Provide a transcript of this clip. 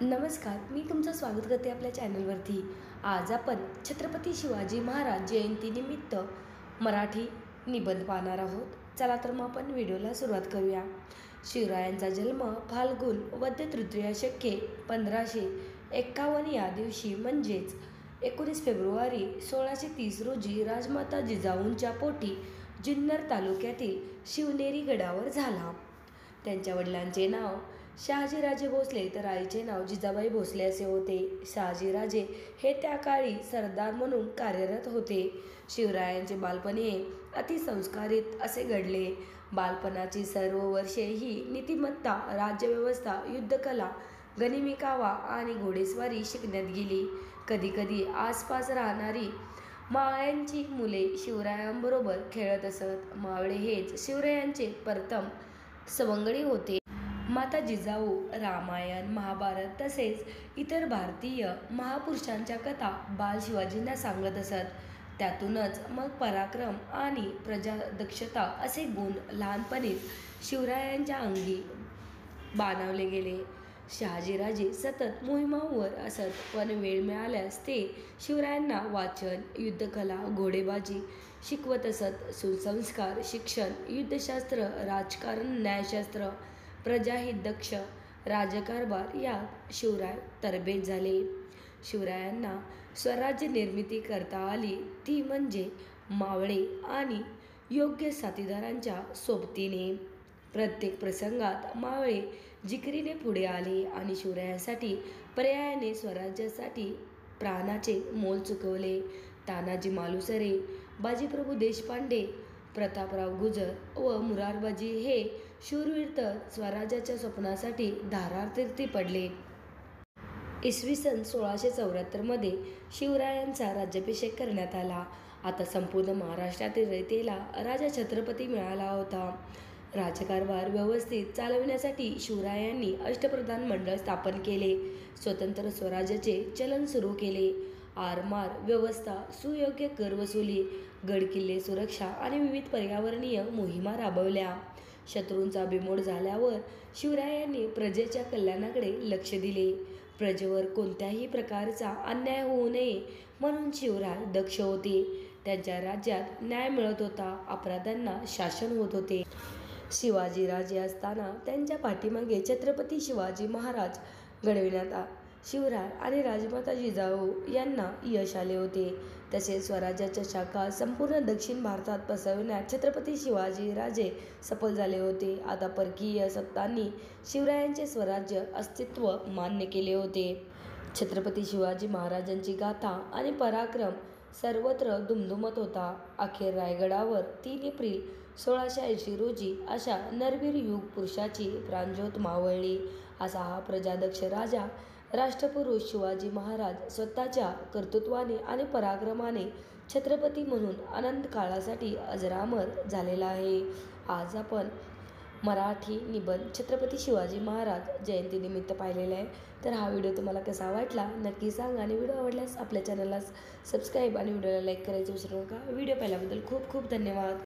नमस्कार, मी तुमचं स्वागत करते आपल्या चॅनलवरती। आज आपण छत्रपती शिवाजी महाराज जयंतीनिमित्त मराठी निबंध पाहणार आहोत। चला तर मग आपण व्हिडिओला सुरुवात करूया। शिवरायांचा जन्म फाल्गुन वद्य तृतीया शके 1551 या दिवशी म्हणजेच 19 फेब्रुवारी 1630 रोजी राजमाता जिजाऊंच्या पोटी जुन्नर तालुक्यातील शिवनेरी गडावर झाला। त्यांच्या वडिलांचे नाव शहाजीराजे भोसले तर आईचे नाव जिजाबाई भोसले असे होते। शहाजीराजे हे त्या काळी सरदार म्हणून कार्यरत होते। शिवरायांचे बालपण हे अतिसंस्कारित असे घडले। बालपणाची सर्व वर्षे ही नीतिमत्ता, राज्यव्यवस्था, युद्धकला, गनिमी-कावा आणि घोडेस्वारी शिकण्यात गेली। कधीकधी आसपास राहणारी मावळ्यांची मुले शिवरायांबरोबर खेळत असत। मावळे हेच शिवरायांचे प्रथम सवंगडी होते। माता जिजाऊ रामायण, महाभारत तसेच इतर भारतीय महापुरुषांच्या कथा बाल शिवाजींना सांगत असत। त्यातूनच मग पराक्रम आणि प्रजादक्षता असे गुण लहानपणीच शिवरायांच्या अंगी बाणवले गेले। शहाजीराजे सतत मोहिमांवर असत, पण वेळ मिळाल्यास ते शिवरायांना वाचन, युद्धकला, घोडेबाजी शिकवत असत। सुसंस्कार, शिक्षण, युद्धशास्त्र, राजकारण, न्यायशास्त्र, प्रजाहित, दक्ष राज्यकारभार यात शिवराय तरबेज झाले। शिवरायांना स्वराज्य निर्मिती करता आली ती म्हणजे मावळे आणि योग्य साथीदारांच्या सोबतीने। प्रत्येक प्रसंगात मावळे जिकरीने पुढे आले आणि शिवरायांसाठी पर्यायाने स्वराज्यासाठी प्राणाचे मोल चुकवले। तानाजी मालुसरे, बाजीप्रभू देशपांडे, प्रतापराव गुजर व मुरारबाजी हे शूरवीर तर स्वराज्याच्या स्वप्नासाठी धारातीर्थी पडले। इसवी सन 1674 मध्ये शिवरायांचा राज्याभिषेक करण्यात आला। आता संपूर्ण महाराष्ट्रातील रयतेला राजा छत्रपती मिळाला होता। राज्यकारभार व्यवस्थित चालविण्यासाठी शिवरायांनी अष्टप्रधान मंडळ स्थापन केले। स्वतंत्र स्वराज्याचे चलन सुरू केले। आरमार व्यवस्था, सुयोग्य करवसुली, गडकिल्ले सुरक्षा आणि विविध पर्यावरणीय मोहिमा राबवल्या। शत्रूंचा बिमोड झाल्यावर शिवरायांनी प्रजेच्या कल्याणाकडे लक्ष दिले। प्रजेवर कोणत्याही प्रकारचा अन्याय होऊ नये म्हणून शिवराय दक्ष होते। त्यांच्या राज्यात न्याय मिळत होता, अपराध्यांना शासन होत होते। शिवाजीराजे असताना त्यांच्या पाठीमागे छत्रपती शिवाजी महाराज घडविण्यात शिवराय आणि राजमाता जिजाऊ यांना यश आले होते। तसेच स्वराज्याच्या शाखा संपूर्ण दक्षिण भारतात पसरविण्यात छत्रपती शिवाजीराजे सफल झाले होते। आता परकीय सत्तांनी शिवरायांचे स्वराज्य अस्तित्व मान्य केले होते। छत्रपती शिवाजी महाराजांची गाथा आणि पराक्रम सर्वत्र दुमदुमत होता। अखेर रायगडावर 3 एप्रिल 1680 रोजी अशा नरवीर युग पुरुषाची प्राणज्योत मावळली। असा हा प्रजादक्ष राजा, राष्ट्रपुरुष शिवाजी महाराज स्वतःच्या कर्तृत्वाने आणि पराक्रमाने छत्रपती म्हणून अनंत काळासाठी अजरामर झालेला आहे। आज आपण मराठी निबंध छत्रपती शिवाजी महाराज जयंतीनिमित्त पाहिलेला आहे। तर हा व्हिडिओ तुम्हाला कसा वाटला नक्की सांगा आणि व्हिडिओ आवडल्यास आपल्या चॅनलला सबस्क्राईब आणि व्हिडिओला लाईक करायचं विसरू नका। व्हिडिओ पाहिल्याबद्दल खूप खूप धन्यवाद।